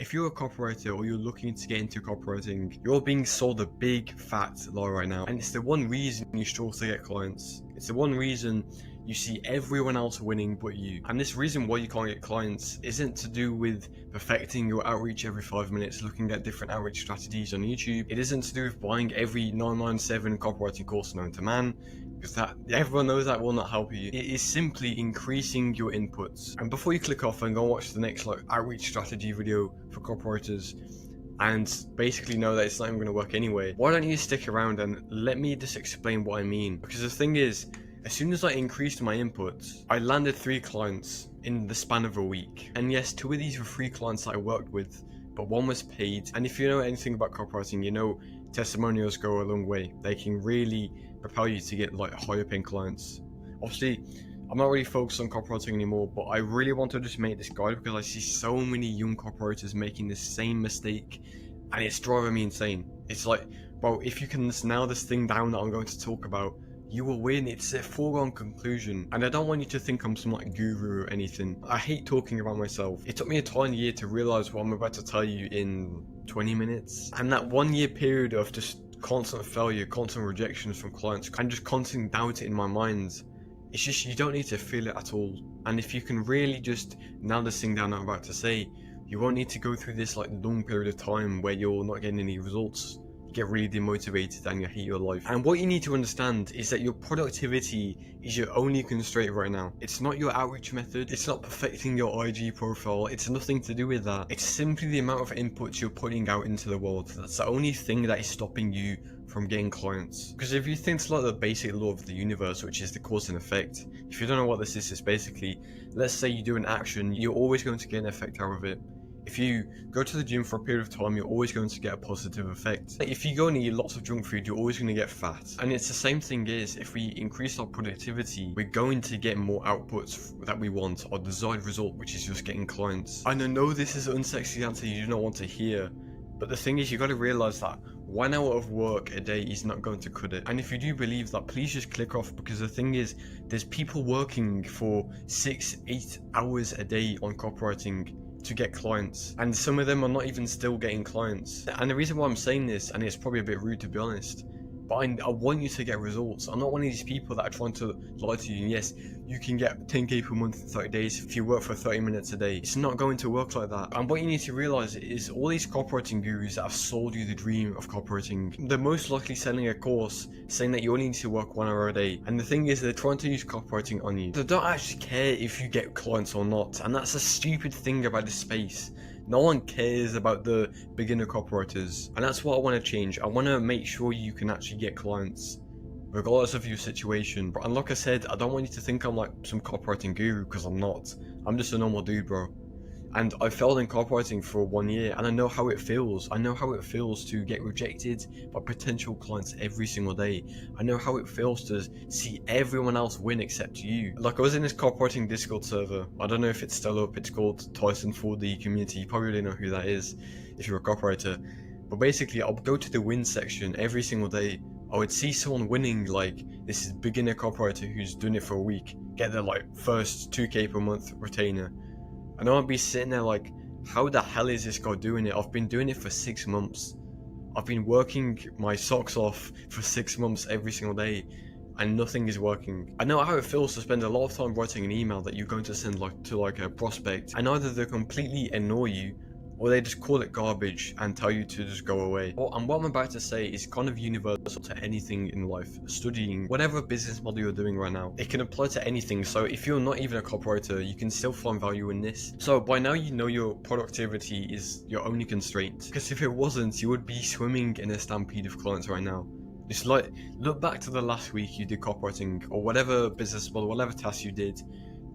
If you're a copywriter or you're looking to get into copywriting, you're being sold a big fat lie right now. And it's the one reason you struggle to get clients. It's the one reason you see everyone else winning but you. And this reason why you can't get clients isn't to do with perfecting your outreach every 5 minutes, looking at different outreach strategies on YouTube. It isn't to do with buying every 997 copywriting course known to man, because that everyone knows that will not help you. It is simply increasing your inputs. And before you click off and go watch the next outreach strategy video for copywriters and basically know that it's not even going to work anyway, why don't you stick around and let me just explain what I mean? Because the thing is, as soon as I increased my inputs, I landed 3 clients in the span of a week. And yes, 2 of these were free clients that I worked with, but 1 was paid. And if you know anything about copywriting, you know testimonials go a long way. They can really propel you to get higher paying clients. Obviously, I'm not really focused on copywriting anymore, but I really want to just make this guide because I see so many young copywriters making the same mistake, and it's driving me insane. It's like, bro, if you can just nail this thing down that I'm going to talk about, you will win. It's a foregone conclusion. And I don't want you to think I'm some guru or anything. I hate talking about myself. It took me a tiny year to realize what I'm about to tell you in 20 minutes. And that 1 year period of just constant failure, constant rejections from clients, and just constant doubt in my mind, it's just, you don't need to feel it at all. And if you can really just nail this thing down I'm about to say, you won't need to go through this long period of time where you're not getting any results. You get really demotivated and you hate your life. And what you need to understand is that your productivity is your only constraint right now. It's not your outreach method, it's not perfecting your IG profile, it's nothing to do with that. It's simply the amount of inputs you're putting out into the world. That's the only thing that is stopping you from getting clients. Because if you think it's like the basic law of the universe, which is the cause and effect, if you don't know what this is, it's basically, let's say you do an action, you're always going to get an effect out of it. If you go to the gym for a period of time, you're always going to get a positive effect. If you go and eat lots of junk food, you're always going to get fat. And it's the same thing is, if we increase our productivity, we're going to get more outputs that we want, our desired result, which is just getting clients. And I know this is an unsexy answer you do not want to hear, but the thing is, you got to realize that 1 hour of work a day is not going to cut it. And if you do believe that, please just click off, because the thing is, there's people working for 6-8 hours a day on copywriting to get clients, and some of them are not even still getting clients. And the reason why I'm saying this, and it's probably a bit rude to be honest, but I want you to get results. I'm not one of these people that are trying to lie to you. And yes, you can get 10k per month in 30 days if you work for 30 minutes a day. It's not going to work like that. And what you need to realize is, all these copywriting gurus that have sold you the dream of copywriting, they're most likely selling a course saying that you only need to work 1 hour a day. And the thing is, they're trying to use copywriting on you. They don't actually care if you get clients or not. And that's a stupid thing about this space. No one cares about the beginner copywriters, and that's what I want to change. I want to make sure you can actually get clients regardless of your situation. And like I said, I don't want you to think I'm like some copywriting guru, because I'm not. I'm just a normal dude, bro. And I failed in copywriting for 1 year, and I know how it feels. I know how it feels to get rejected by potential clients every single day. I know how it feels to see everyone else win except you. Like, I was in this copywriting Discord server. I don't know if it's still up. It's called Tyson 4D Community. You probably know who that is if you're a copywriter. But basically, I'll go to the win section every single day. I would see someone winning, like, this is beginner copywriter who's doing it for a week, get their first 2k per month retainer. And I'd be sitting there like, how the hell is this guy doing it? I've been doing it for 6 months. I've been working my socks off for 6 months every single day, and nothing is working. I know how it feels to spend a lot of time writing an email that you're going to send to a prospect, and either they completely annoy you, or they just call it garbage and tell you to just go away. And what I'm about to say is kind of universal to anything in life. Studying, whatever business model you're doing right now, it can apply to anything. So if you're not even a copywriter, you can still find value in this. So by now you know your productivity is your only constraint, because if it wasn't, you would be swimming in a stampede of clients right now. Just look back to the last week you did copywriting, or whatever business model, whatever task you did.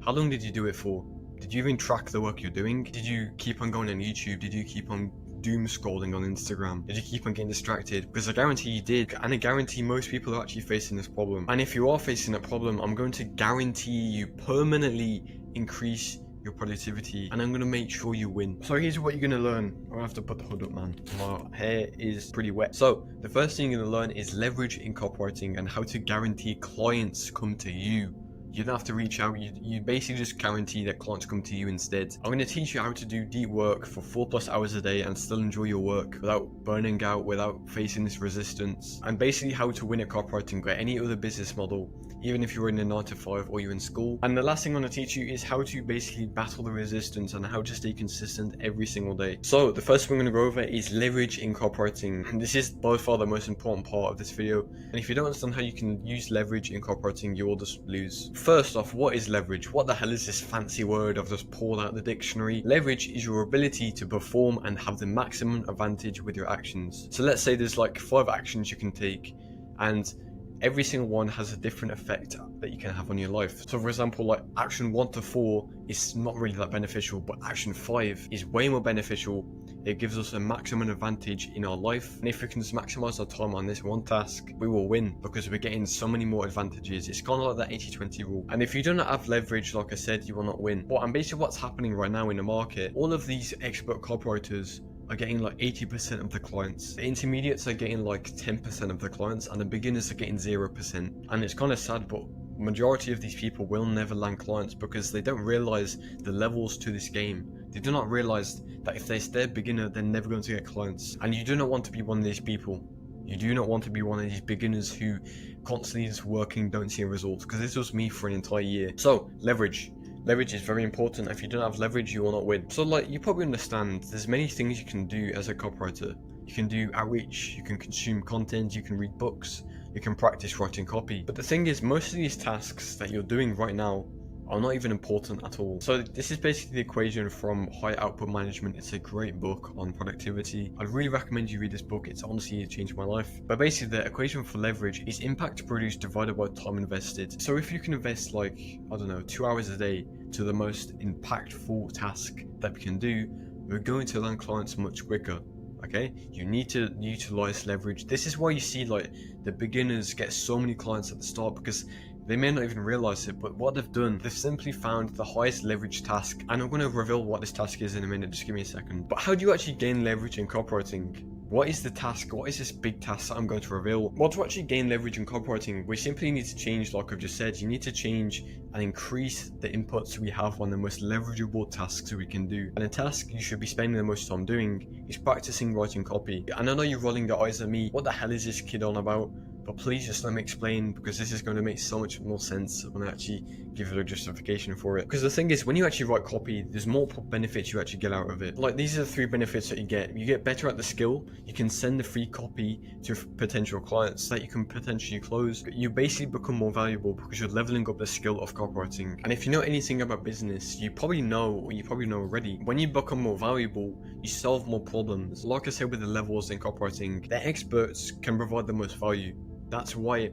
How long did you do it for? Did you even track the work you're doing? Did you keep on going on YouTube? Did you keep on doom scrolling on Instagram? Did you keep on getting distracted? Because I guarantee you did, and I guarantee most people are actually facing this problem. And if you are facing that problem, I'm going to guarantee you permanently increase your productivity, and I'm going to make sure you win. So here's what you're going to learn. I have to put the hood up, man. My hair is pretty wet. So the first thing you're going to learn is leverage in copywriting and how to guarantee clients come to you, You don't have to reach out. You basically just guarantee that clients come to you instead. I'm going to teach you how to do deep work for 4+ hours a day and still enjoy your work without burning out, without facing this resistance, and basically how to win at copywriting or any other business model, even if you're in a 9-to-5 or you're in school. And the last thing I'm going to teach you is how to basically battle the resistance and how to stay consistent every single day. So the first thing we're going to go over is leverage in copywriting. And this is by far the most important part of this video. And if you don't understand how you can use leverage in copywriting, you will just lose. First off, what is leverage? What the hell is this fancy word I've just pulled out the dictionary? Leverage is your ability to perform and have the maximum advantage with your actions. So let's say there's like 5 actions you can take, and every single one has a different effect that you can have on your life. So for example, like action 1 to 4 is not really that beneficial, but action 5 is way more beneficial. It gives us a maximum advantage in our life. And if we can just maximize our time on this one task, we will win because we're getting so many more advantages. It's kind of like that 80-20 rule. And if you do not have leverage, like I said, you will not win. And basically what's happening right now in the market, all of these expert copywriters are getting like 80% of the clients. The intermediates are getting like 10% of the clients, and the beginners are getting 0%. And it's kind of sad, but majority of these people will never land clients because they don't realize the levels to this game. They do not realize that if they're a beginner, they're never going to get clients. And you do not want to be one of these people. You do not want to be one of these beginners who constantly is working, don't see a result, because this was me for an entire year. So leverage. Leverage is very important. If you don't have leverage, you will not win. So like, you probably understand there's many things you can do as a copywriter. You can do outreach, you can consume content, you can read books, you can practice writing copy. But the thing is, most of these tasks that you're doing right now are not even important at all. So this is basically the equation from High Output Management. It's a great book on productivity. I'd really recommend you read this book. It's honestly changed my life. But basically the equation for leverage is impact produced divided by time invested. So if you can invest like, I don't know, 2 hours a day to the most impactful task that we can do, we're going to land clients much quicker. Okay, you need to utilize leverage. This is why you see like the beginners get so many clients at the start, because they may not even realize it, but what they've done, they've simply found the highest leverage task. And I'm going to reveal what this task is in a minute, just give me a second. But how do you actually gain leverage in copywriting? What is the task? What is this big task that I'm going to reveal? Well, to actually gain leverage in copywriting, we simply need to change, like I've just said, you need to change and increase the inputs we have on the most leverageable tasks we can do. And a task you should be spending the most time doing is practicing writing copy. And I know you're rolling your eyes at me. What the hell is this kid on about? But please just let me explain, because this is going to make so much more sense when I actually give it a justification for it. Because the thing is, when you actually write copy, there's multiple benefits you actually get out of it. Like, these are the 3 benefits that you get. You get better at the skill. You can send the free copy to potential clients that you can potentially close. You basically become more valuable because you're leveling up the skill of copywriting. And if you know anything about business, you probably know, or you probably know already, when you become more valuable, you solve more problems. Like I said with the levels in copywriting, the experts can provide the most value. That's why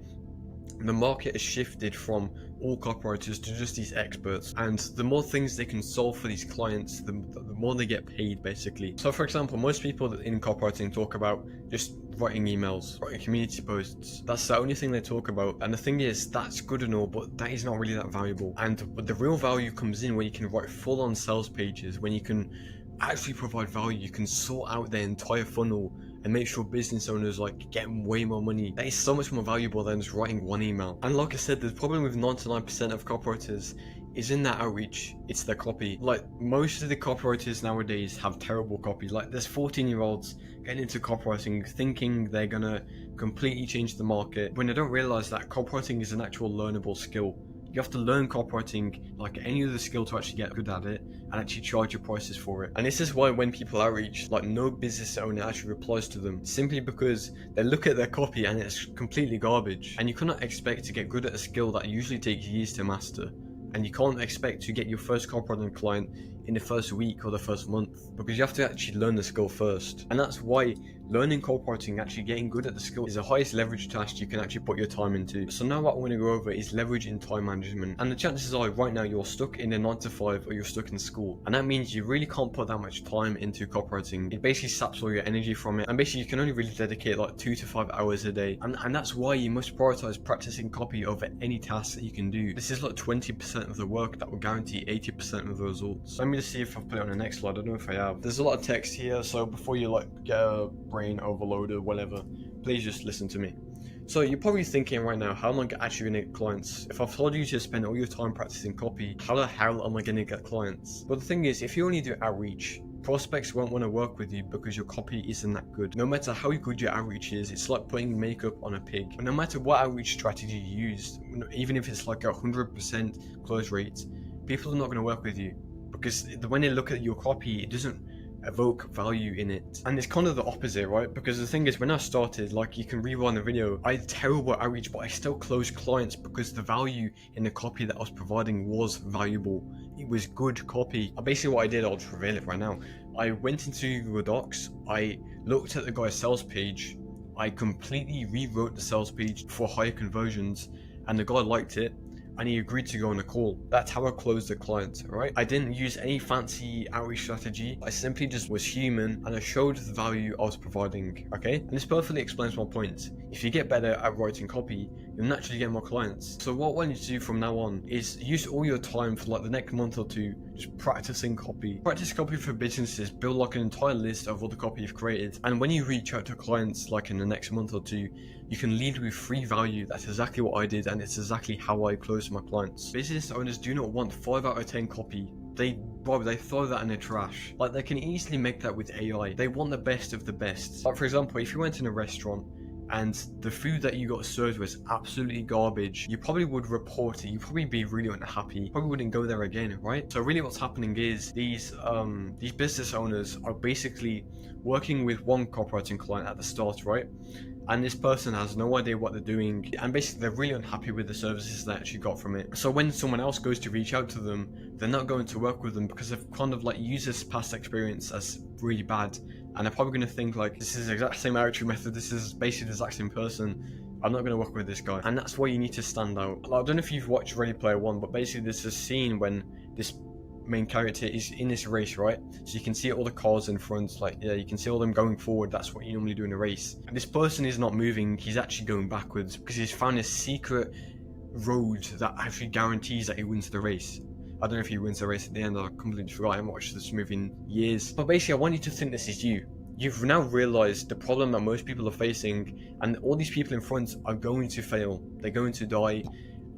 the market has shifted from all copywriters to just these experts, and the more things they can solve for these clients, the more they get paid, basically. So for example, most people in copywriting talk about just writing emails, writing community posts. That's the only thing they talk about. And the thing is, that's good and all, but that is not really that valuable. And the real value comes in when you can write full-on sales pages, when you can actually provide value. You can sort out their entire funnel and make sure business owners like get way more money. That is so much more valuable than just writing one email. And like I said, the problem with 99% of copywriters is in that outreach. It's their copy. Like, most of the copywriters nowadays have terrible copy. Like, there's 14-year-olds getting into copywriting thinking they're gonna completely change the market, when they don't realize that copywriting is an actual learnable skill. You have to learn copywriting like any other skill to actually get good at it and actually charge your prices for it. And this is why when people outreach, like, no business owner actually replies to them, simply because they look at their copy and it's completely garbage. And you cannot expect to get good at a skill that usually takes years to master. And you can't expect to get your first copywriting client in the first week or the first month, because you have to actually learn the skill first. And that's why learning copywriting, actually getting good at the skill, is the highest leverage task you can actually put your time into. So now what I want to go over is leverage in time management. And the chances are right now you're stuck in a 9-to-5 or you're stuck in school. And that means you really can't put that much time into copywriting. It basically saps all your energy from it. And basically you can only really dedicate like 2 to 5 hours a day. And that's why you must prioritize practicing copy over any task that you can do. This is like 20% of the work that will guarantee 80% of the results. Let me just see if I've put it on the next slide. I don't know if I have. There's a lot of text here, so before you like get a brain overload or whatever, please just listen to me. So you're probably thinking right now, how am I actually going to get clients? If I've told you to spend all your time practicing copy, how the hell am I going to get clients? But the thing is, if you only do outreach, prospects won't want to work with you because your copy isn't that good. No matter how good your outreach is, it's like putting makeup on a pig. But no matter what outreach strategy you use, even if it's like 100% close rate, people are not going to work with you because when they look at your copy, it doesn't evoke value in it. And it's kind of the opposite, right? Because the thing is, when I started, like, you can rewind the video, I had terrible outreach, but I still closed clients because the value in the copy that I was providing was valuable. It was good copy. Basically what I did, I'll just reveal it right now. I went into Google Docs, I looked at the guy's sales page, I completely rewrote the sales page for higher conversions, and the guy liked it, and he agreed to go on a call. That's how I closed the client, right? I didn't use any fancy outreach strategy. I simply just was human and I showed the value I was providing, okay? And this perfectly explains my point. If you get better at writing copy, you'll naturally get more clients. So what I want you to do from now on is use all your time for like the next month or two just practicing copy. Practice copy for businesses, build like an entire list of all the copy you've created. And when you reach out to clients like in the next month or two, you can lead with free value. That's exactly what I did, and it's exactly how I close my clients. Business owners do not want 5 out of 10 copy. They throw that in the trash. Like, they can easily make that with AI. They want the best of the best. Like, for example, if you went in a restaurant and the food that you got served was absolutely garbage, you probably would report it. You'd probably be really unhappy. You probably wouldn't go there again, right? So really what's happening is these business owners are basically working with one copywriting client at the start, right? And this person has no idea what they're doing, and basically they're really unhappy with the services they actually got from it. So when someone else goes to reach out to them, they're not going to work with them because they've kind of like used this past experience as really bad, and they're probably going to think like, this is the exact same outreach method, this is basically the exact same person, I'm not going to work with this guy. And that's why you need to stand out. Like, I don't know if you've watched Ready Player One, but basically there's a scene when this main character is in this race, right? So you can see all the cars in front, like, yeah, you can see all them going forward. That's what you normally do in a race. And this person is not moving, he's actually going backwards because he's found a secret road that actually guarantees that he wins the race. I don't know if he wins the race at the end, I completely forgot, I haven't watched this movie in years. But basically I want you to think this is you. You've now realized the problem that most people are facing, and all these people in front are going to fail, they're going to die.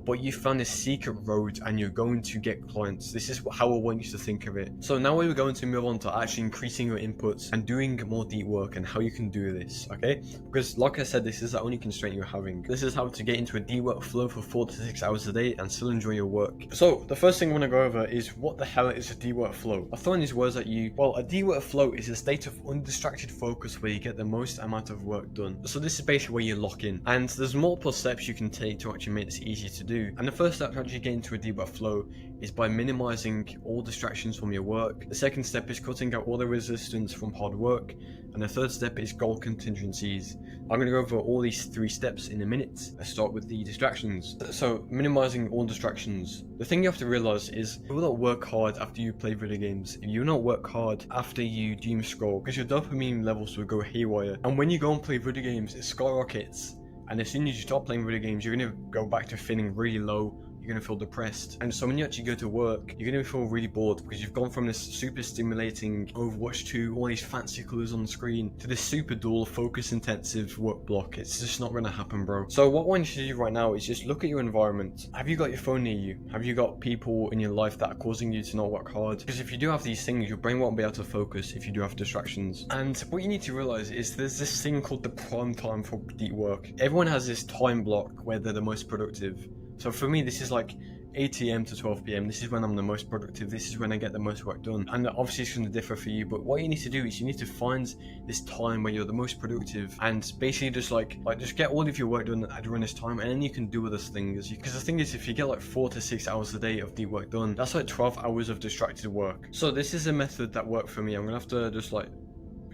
But you found a secret road and you're going to get clients. This is how I want you to think of it. So now we're going to move on to actually increasing your inputs and doing more deep work and how you can do this, okay? Because like I said, this is the only constraint you're having. This is how to get into a deep work flow for 4 to 6 hours a day and still enjoy your work. So the first thing I want to go over is, what the hell is a deep work flow? I'm throwing these words at you. Well, a deep work flow is a state of undistracted focus where you get the most amount of work done. So this is basically where you lock in. And there's multiple steps you can take to actually make this easy to do. And the first step to actually get into a deep work flow is by minimizing all distractions from your work. The second step is cutting out all the resistance from hard work. And the third step is goal contingencies. I'm going to go over all these 3 steps in a minute. Let's start with the distractions. So minimizing all distractions. The thing you have to realize is, you will not work hard after you play video games. You will not work hard after you doom scroll, because your dopamine levels will go haywire. And when you go and play video games, it skyrockets. And as soon as you stop playing video games, you're going to go back to feeling really low. You're going to feel depressed. And so when you actually go to work, you're going to feel really bored because you've gone from this super stimulating Overwatch 2, all these fancy colors on the screen, to this super dull, focus intensive work block. It's just not going to happen, bro. So what I want you to do right now is just look at your environment. Have you got your phone near you? Have you got people in your life that are causing you to not work hard? Because if you do have these things, your brain won't be able to focus if you do have distractions. And what you need to realize is there's this thing called the prime time for deep work. Everyone has this time block where they're the most productive. So for me, this is like 8 AM to 12 PM. This is when I'm the most productive. This is when I get the most work done. And obviously it's going to differ for you, but what you need to do is you need to find this time where you're the most productive and basically just just get all of your work done during this time, and then you can do other things. Because the thing is, if you get like 4 to 6 hours a day of deep work done, that's like 12 hours of distracted work. So this is a method that worked for me. I'm going to have to just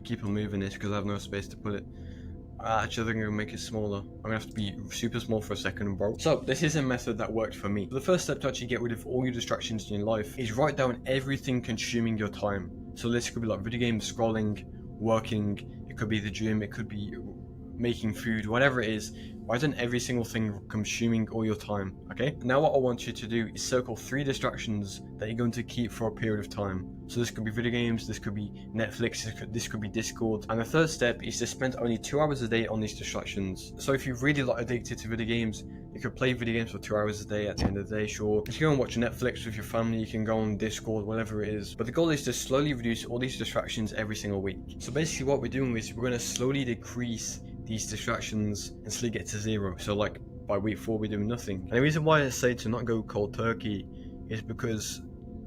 keep on moving this because I have no space to put it. Actually, I think I'm gonna make it smaller. I'm gonna have to be super small for a second, bro. So this is a method that worked for me. The first step to actually get rid of all your distractions in your life is write down everything consuming your time. So this could be like video games, scrolling, working, it could be the gym, it could be making food, whatever it is, rather than every single thing consuming all your time, okay? Now what I want you to do is circle 3 distractions that you're going to keep for a period of time. So this could be video games, this could be Netflix, this could be Discord. And the third step is to spend only 2 hours a day on these distractions. So if you're really addicted to video games, you could play video games for 2 hours a day at the end of the day, sure. If you go and watch Netflix with your family, you can go on Discord, whatever it is. But the goal is to slowly reduce all these distractions every single week. So basically what we're doing is we're going to slowly decrease these distractions until you get to 0. So like by week 4 we're doing nothing. And the reason why I say to not go cold turkey is because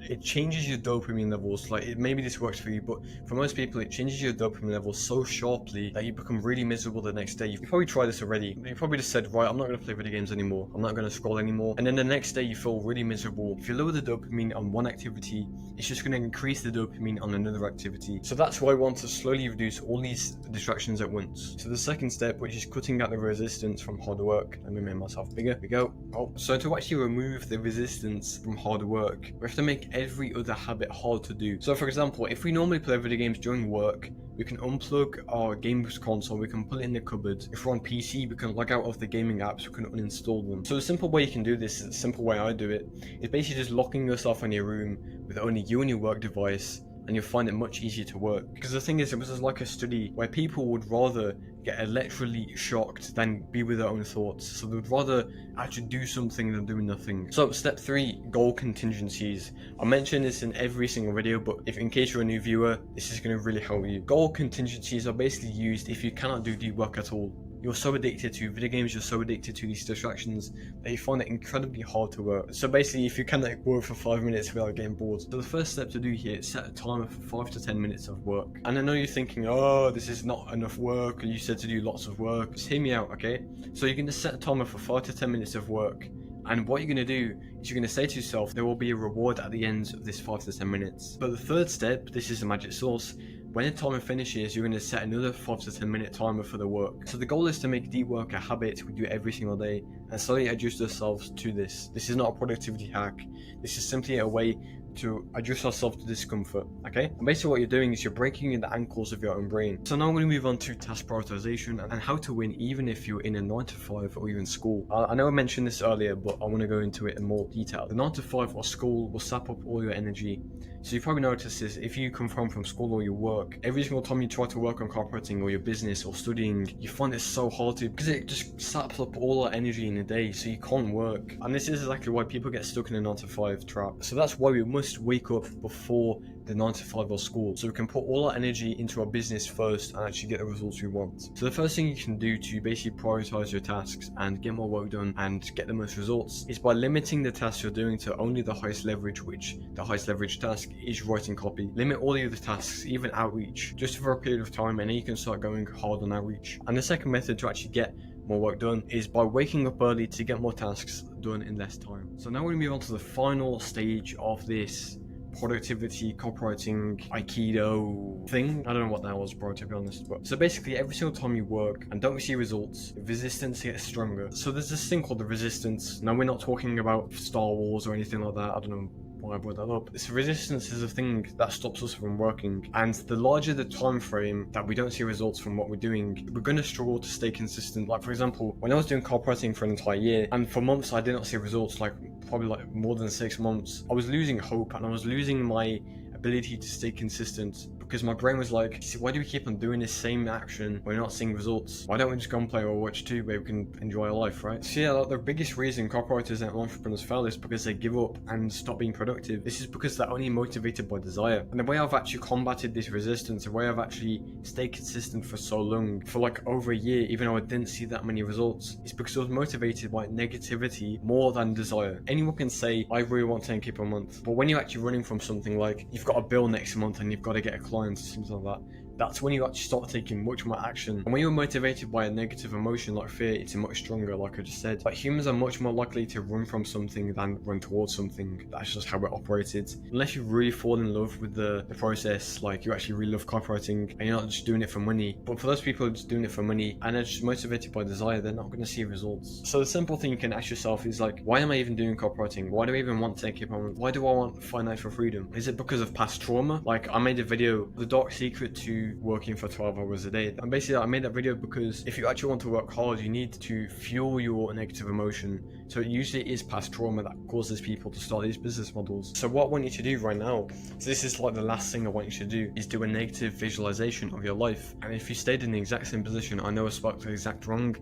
it changes your dopamine levels. Like, maybe this works for you, but for most people it changes your dopamine levels so sharply that you become really miserable the next day. You've probably tried this already. You probably just said, right, I'm not going to play video games anymore, I'm not going to scroll anymore, and then the next day you feel really miserable. If you lower the dopamine on one activity, it's just going to increase the dopamine on another activity. So that's why I want to slowly reduce all these distractions at once. So the second step, which is cutting out the resistance from hard work. Let me make myself bigger. Here we go. So to actually remove the resistance from hard work, we have to make every other habit hard to do. So for example, if we normally play video games during work, we can unplug our games console, we can put it in the cupboard. If we're on PC, we can log out of the gaming apps, we can uninstall them. So the simple way you can do this, the simple way I do it, is basically just locking yourself in your room with only you and your work device, and you'll find it much easier to work. Because the thing is, it was like a study where people would rather get electrically shocked than be with their own thoughts. So they would rather actually do something than doing nothing. So step 3, goal contingencies. I mention this in every single video, but if in case you're a new viewer, this is going to really help you. Goal contingencies are basically used if you cannot do the work at all. You're so addicted to video games, you're so addicted to these distractions that you find it incredibly hard to work. So basically, if you cannot work for 5 minutes without getting bored. So the first step to do here is set a timer for 5 to 10 minutes of work. And I know you're thinking, oh, this is not enough work, and you said to do lots of work. Just hear me out, okay? So you're going to set a timer for 5 to 10 minutes of work. And what you're going to do is you're going to say to yourself, there will be a reward at the end of this 5 to 10 minutes. But the third step, this is the magic sauce. When the timer finishes, you're going to set another 5 to 10 minute timer for the work. So the goal is to make deep work a habit we do every single day and slowly adjust ourselves to this. This is not a productivity hack. This is simply a way to adjust ourselves to discomfort, okay? And basically what you're doing is you're breaking in the ankles of your own brain. So now I'm going to move on to task prioritization and how to win even if you're in a 9 to 5 or even school. I know I mentioned this earlier, but I want to go into it in more detail. The 9 to 5 or school will sap up all your energy. So you've probably noticed this, if you come home from school or your work, every single time you try to work on copywriting or your business or studying, you find it so hard to, because it just saps up all our energy in a day, so you can't work. And this is exactly why people get stuck in a 9 to 5 trap. So that's why we must wake up before the 9 to 5 or school, so we can put all our energy into our business first and actually get the results we want. So the first thing you can do to basically prioritize your tasks and get more work done and get the most results is by limiting the tasks you're doing to only the highest leverage, which the highest leverage task is writing copy. Limit all the other tasks, even outreach, just for a period of time, and then you can start going hard on outreach. And the second method to actually get more work done is by waking up early to get more tasks done in less time. So now we move on to the final stage of this productivity, copywriting, aikido thing. I don't know what that was, bro, to be honest. But so basically, every single time you work and don't see results, the resistance gets stronger. So there's this thing called the resistance. Now we're not talking about Star Wars or anything like that. I don't know why I brought that up. This resistance is a thing that stops us from working, and the larger the time frame that we don't see results from what we're doing, we're going to struggle to stay consistent. Like for example, when I was doing copywriting for an entire year and for months I did not see results, like probably like more than 6 months, I was losing hope and I was losing my ability to stay consistent, because my brain was like, see, why do we keep on doing this same action when we're not seeing results? Why don't we just go and play Overwatch 2 where we can enjoy our life, right? So yeah, like, the biggest reason copywriters and entrepreneurs fail is because they give up and stop being productive. This is because they're only motivated by desire. And the way I've actually combated this resistance, the way I've actually stayed consistent for so long, for like over a year, even though I didn't see that many results, is because I was motivated by negativity more than desire. Anyone can say, I really want 10k per month, but when you're actually running from something like you've got a bill next month and you've got to get a client or something like that, that's when you actually start taking much more action. And when you're motivated by a negative emotion like fear, it's much stronger, like I just said. But humans are much more likely to run from something than run towards something. That's just how we're operated. Unless you really fall in love with the process, like you actually really love copywriting and you're not just doing it for money. But for those people who are just doing it for money and are just motivated by desire, they're not going to see results. So the simple thing you can ask yourself is like, why am I even doing copywriting? Why do I even want to take it on? Why do I want financial freedom? Is it because of past trauma? Like I made a video, the dark secret to you working for 12 hours a day. And basically I made that video because if you actually want to work hard, you need to fuel your negative emotion. So it usually is past trauma that causes people to start these business models. So what I want you to do right now, so this is like the last thing I want you to do, is do a negative visualization of your life. And if you stayed in the exact same position, I know I spoke to the exact wrong,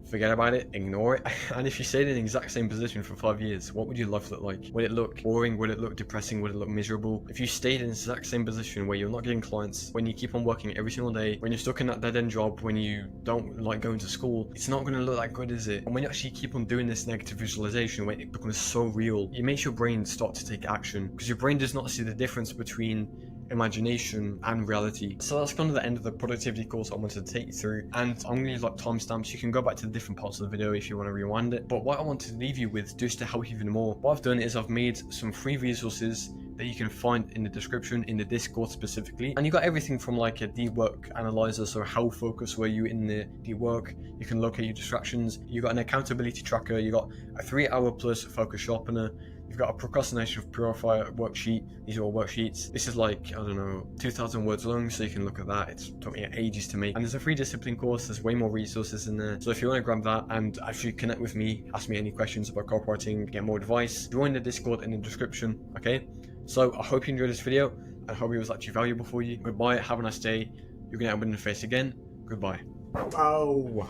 forget about it, ignore it. And if you stayed in the exact same position for 5 years, what would your life look like? Would it look boring? Would it look depressing? Would it look miserable? If you stayed in the exact same position where you're not getting clients, when you keep on working every single day, when you're stuck in that dead-end job, when you don't like going to school, it's not going to look that good, is it? And when you actually keep on doing this negative visualization, when it becomes so real, it makes your brain start to take action, because your brain does not see the difference between imagination and reality. So that's kind of the end of the productivity course I wanted to take you through, and I'm going to use like timestamps. You can go back to the different parts of the video if you want to rewind it, but what I want to leave you with, just to help you even more, what I've done is I've made some free resources that you can find in the description, in the Discord specifically. And you got everything from like a deep work analyzer, so how focused were you in the deep work, you can locate your distractions, you got an accountability tracker, you got a 3-hour plus focus sharpener, you've got a procrastination purifier worksheet. These are all worksheets. This is like, I don't know, 2,000 words long, so you can look at that. It took me ages to make. And there's a free discipline course. There's way more resources in there. So if you want to grab that and actually connect with me, ask me any questions about copywriting, get more advice, join the Discord in the description, okay? So I hope you enjoyed this video. I hope it was actually valuable for you. Goodbye, have a nice day. You're gonna get a win in the face again. Goodbye. Oh.